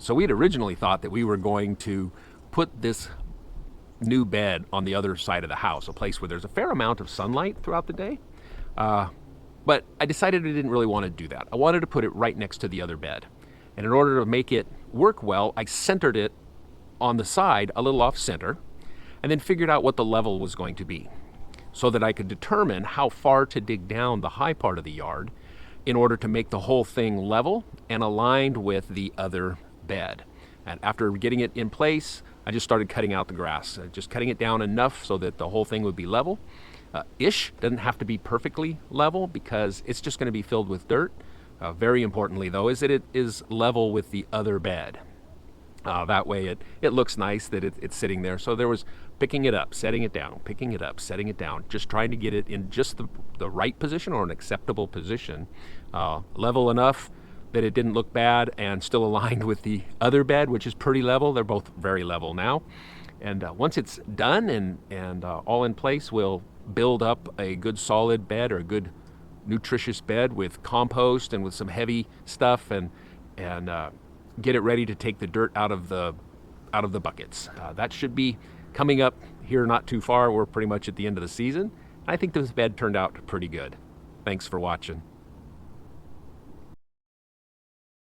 So we had originally thought that we were going to put this new bed on the other side of the house, a place where there's a fair amount of sunlight throughout the day. But I decided I didn't really want to do that. I wanted to put it right next to the other bed. And in order to make it work well, I centered it on the side, a little off center, and then figured out what the level was going to be so that I could determine how far to dig down the high part of the yard in order to make the whole thing level and aligned with the other bed. And after getting it in place, I just started cutting out the grass, just cutting it down enough so that the whole thing would be level. Ish doesn't have to be perfectly level because it's just going to be filled with dirt. Very importantly, though, is that it is level with the other bed. That way it looks nice that it's sitting there. So there was picking it up, setting it down, picking it up, setting it down, just trying to get it in just the right position or an acceptable position, level enough that it didn't look bad and still aligned with the other bed, which is pretty level. They're both very level now. And once it's done and all in place, we'll build up a good solid bed or a good nutritious bed with compost and with some heavy stuff and get it ready to take the dirt out of the buckets. That should be coming up here not too far. We're pretty much at the end of the season. I think this bed turned out pretty good. Thanks for watching.